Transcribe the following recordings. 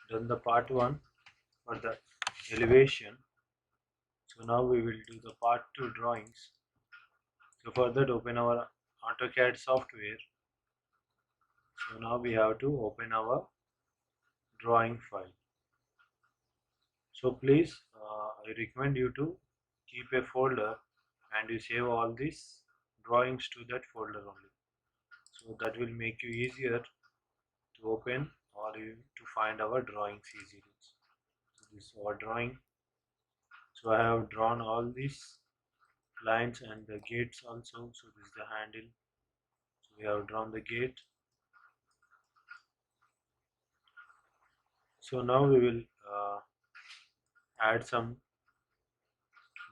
done the part 1 for the elevation. So now we will do the part 2 drawings. So for that, open our AutoCAD software. So now we have to open our drawing file. So please, I recommend you to keep a folder and you save all these drawings to that folder only. So that will make you easier to open or to find our drawings easily. So this is our drawing. So I have drawn all these lines and the gates also. So this is the handle. So we have drawn the gate. So now we will add some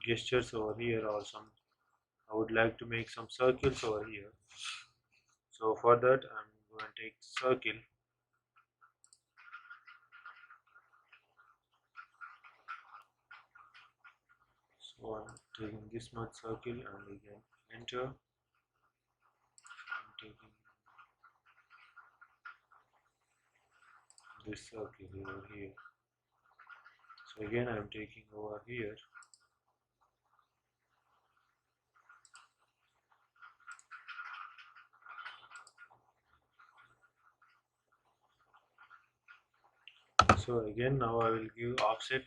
gestures over here, or some I would like to make some circles over here. So for that I'm going to take circle. So I'm taking this much circle and again enter. I'm taking this circle over here. So again I'm taking over here. So again now I will give offset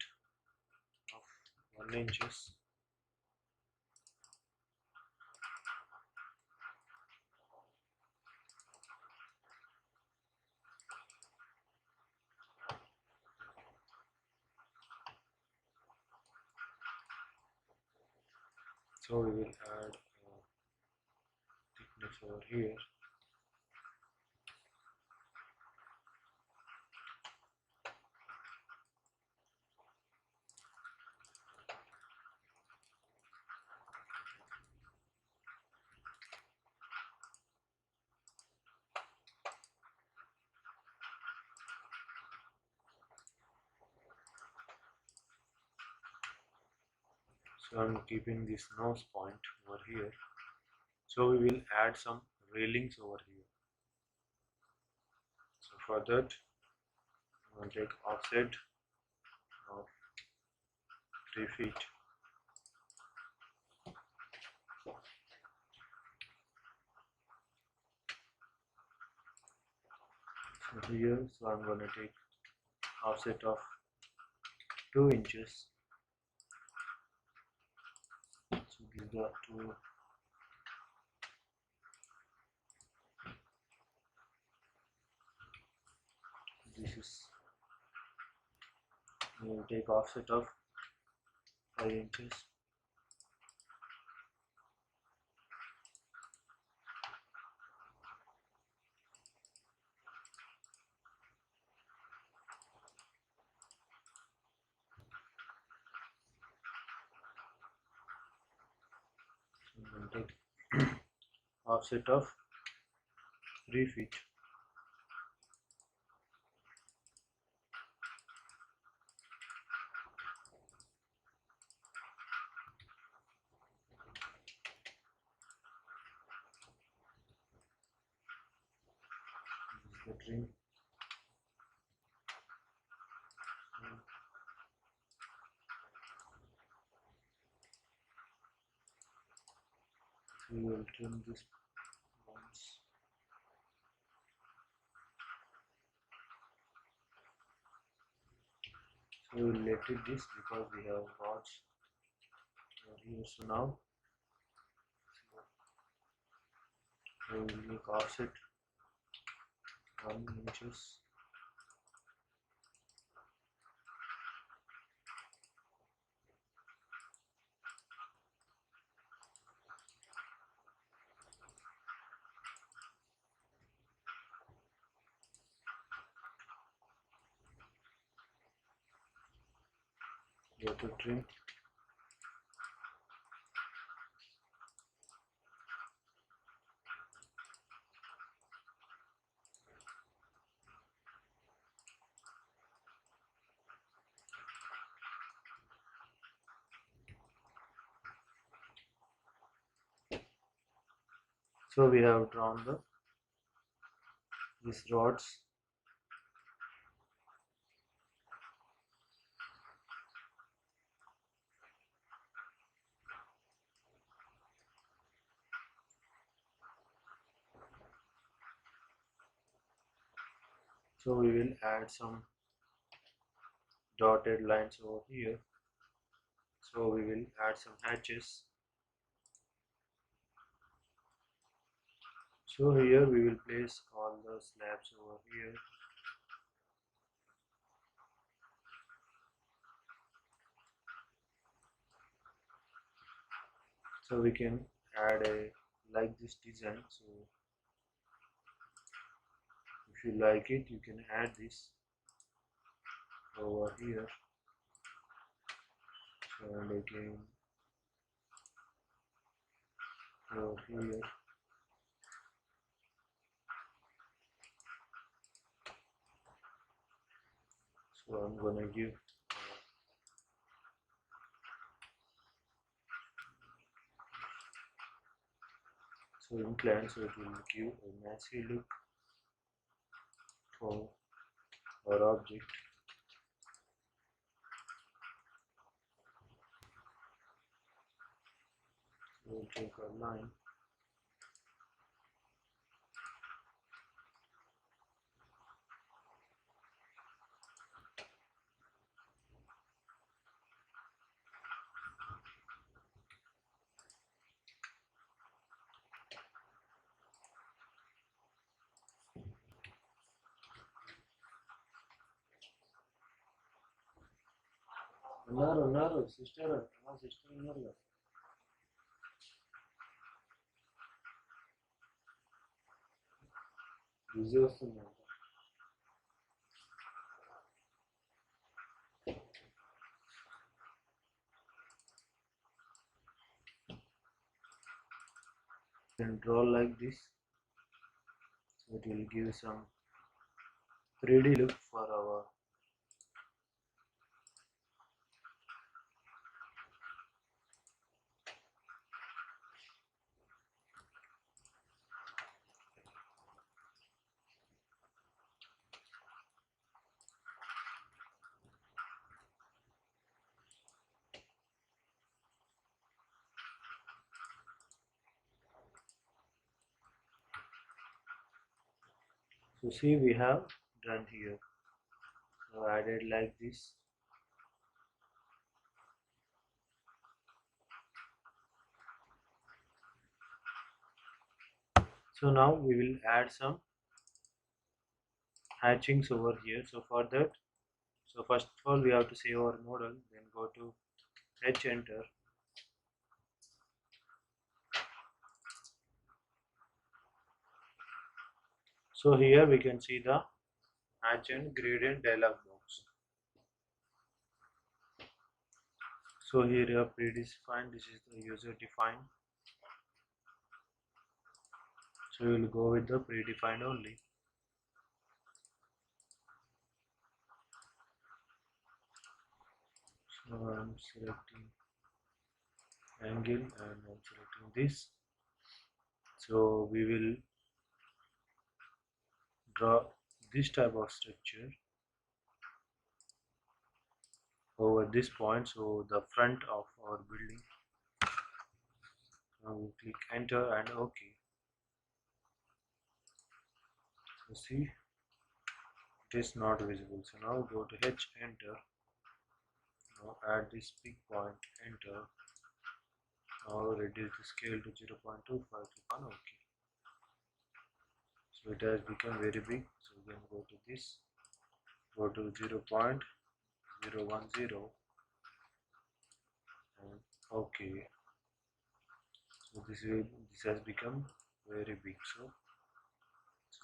of 1 inches. So we will add thickness over here. So I'm keeping this nose point over here. So we will add some railings over here. So for that I'm going to take offset of 3 feet. So here, so I'm going to take offset of 2 inches. So these are 2. This is, we will take offset of 5 inches. So I'm going to take offset of 3 feet. This is the trim. We will trim this once. So we will let it this because we have rods over here. So now we will make offset 1 inches. Go to trim. So we have drawn these rods. So we will add some dotted lines over here. So we will add some hatches. So here we will place all the slabs over here. So we can add a like this design. So if you like it, you can add this over here. So and again over here. So I'm gonna give so inclined, so it will give a massive look for our object. We'll take a line. ఉన్నారు sister ఉన్నారు కదా busy వస్తుందంట. And draw like this, so it will give some 3D look for our so see we have done here. So added like this. So now we will add some hatchings over here. So for that, so first of all we have to save our model, then go to H, enter. So here we can see the hatch and gradient dialog box. So here you have predefined, this is the user defined. So we will go with the predefined only. So I'm selecting angle and I'm selecting this. So we will draw this type of structure over this point, so the front of our building. Now we click enter and OK. So see, it is not visible. So now go to H, enter. Now add this big point, enter. Now reduce the scale to 0.25, click on OK. So it has become very big. So we can go to this, go to 0.010 and OK. So this has become very big. So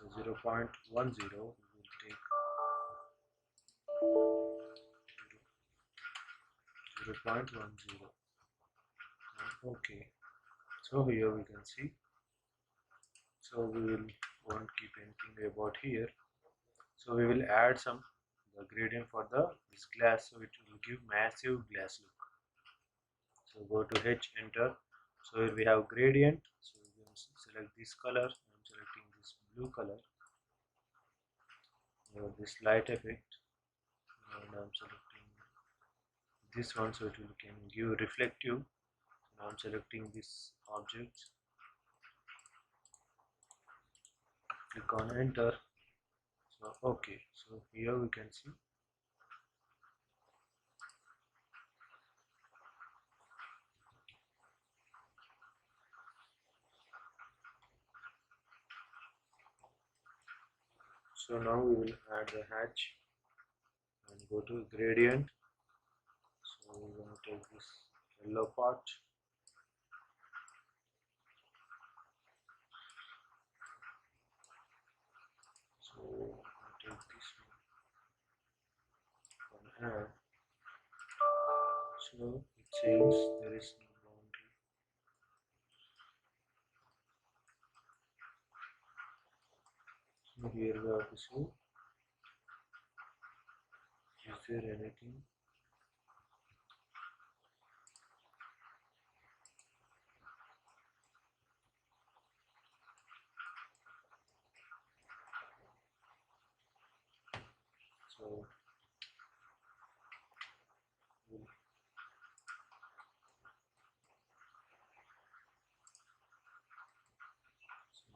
0.10 we will take 0.10. Okay, so here we can see. So we will won't keep anything about here. So we will add some the gradient for this glass, so it will give massive glass look. So go to H, enter. So here we have gradient. So you can select this color. I'm selecting this blue color. This light effect, and I'm selecting this one, so it will can give reflective. Now I'm selecting this object, click on enter. So okay, so here we can see. So now we will add the hatch and go to gradient. So we're going to take this yellow part. So we'll take this one and add. So it says there is no boundary. So here we have to see, is there anything? So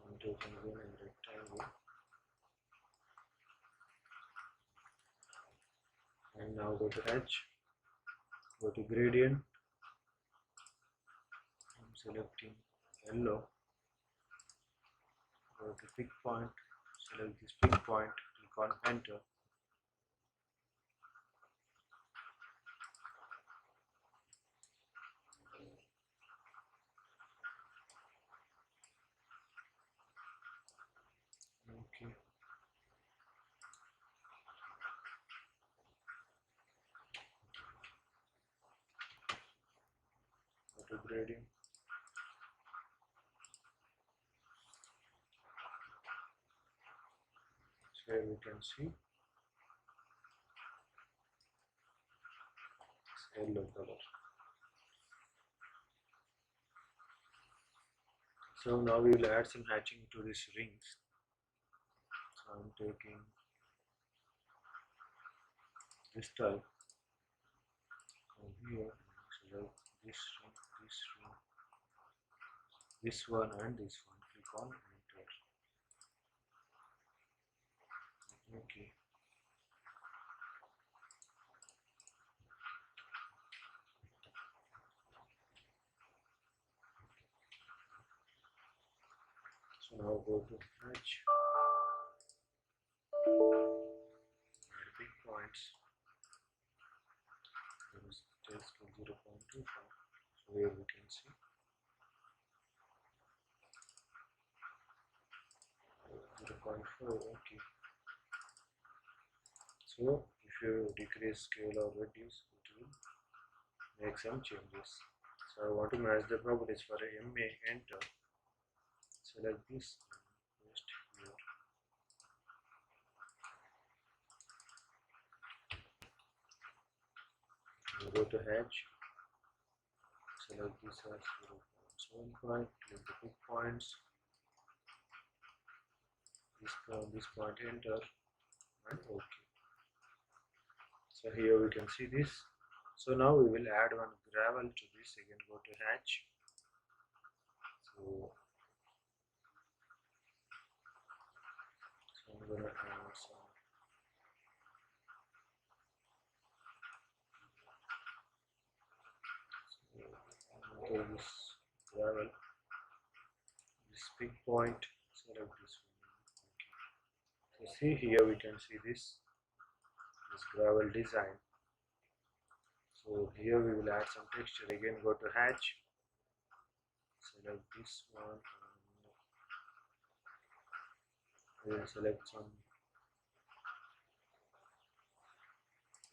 we'll take again a rectangle and now go to hatch, go to gradient. I'm selecting yellow, go to pick point, select this pick point, click on enter. Okay. Go to gradient. So here we can see this yellow color. So now we will add some hatching to these rings. So I'm taking this type from here, select this ring, this one and this one, click on enter. Okay. So now go to hatch, add big points. There is test for 0.25. So here we can see 0.4. Okay. So if you decrease scale or reduce, it will make some changes. So I want to match the properties for a MA, enter. Select this and paste here. Go to hatch, select this as 0.75, click the pick points, this point, enter, and OK. So here we can see this. So now we will add one gravel to this. Again, go to hatch. So I'm gonna add some. So this gravel, this pick point, select this one. Okay. So see here we can see this gravel design. So here we will add some texture. Again, go to hatch, select this one, and we will select some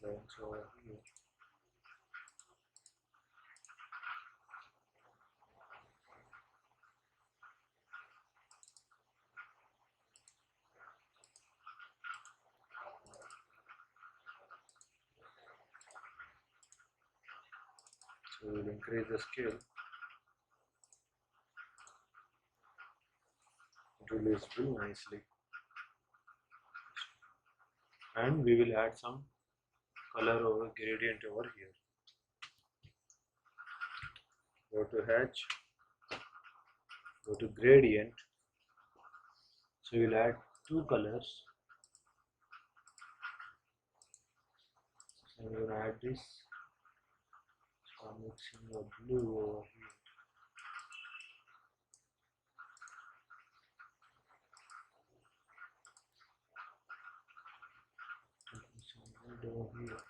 lines over here. So we will increase the scale. It will be visible nicely. And we will add some color over gradient over here. Go to hatch, go to gradient. So we will add two colors. So I'm gonna add this. So I'm mixing a blue over here. Taking some red over here.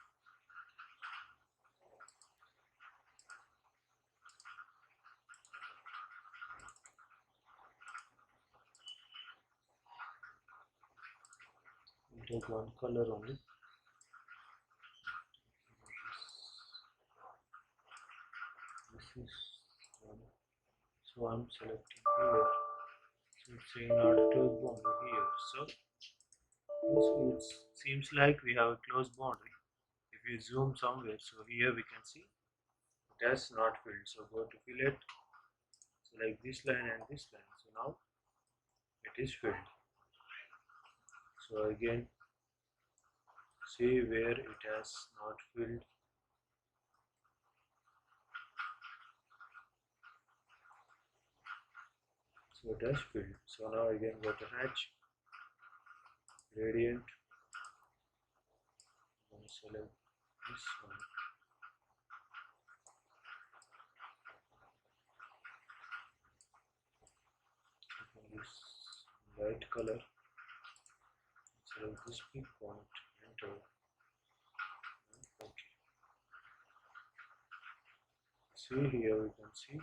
We'll take one color only. This is one. So I'm selecting here. So it's saying not a closed boundary here. So it seems like we have a closed boundary. If you zoom somewhere, so here we can see it has not filled. So go to fill it. Select this line and this line. So now it is filled. So again, see where it has not filled. So it has filled. So now again go to hatch, gradient, and select this one. This light color. Select this big point. Enter. Okay. See here we can see.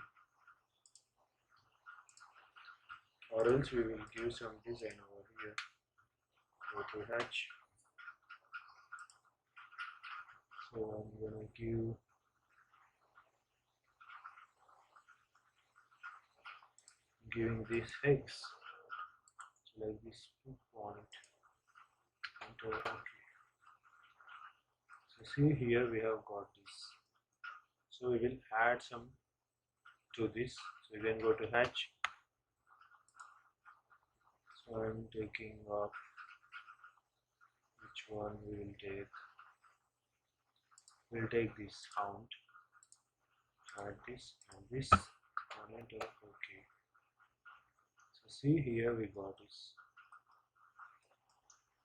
Or else we will give some design over here. Go to hatch. So I'm gonna giving this hex. Select this big point. Enter. Okay. So see here we have got this. So we will add some to this. So we can go to hatch. So I'm taking off which one we will take. We'll take this count, add this and this, and enter. Okay. So see here we got this.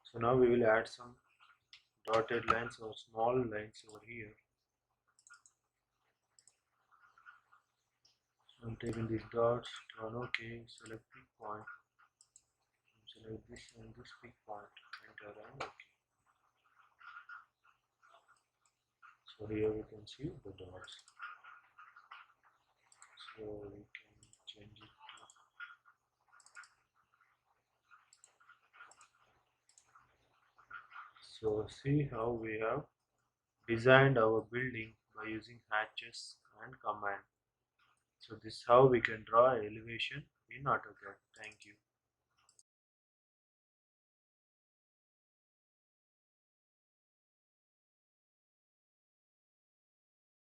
So now we will add some dotted lines or small lines over here. So I'm taking these dots, turn OK, select big point, select this and this big point, enter and OK. So here we can see the dots. So we can change it to so see how we have designed our building by using hatches and command. So this is how we can draw elevation in AutoCAD. Thank you.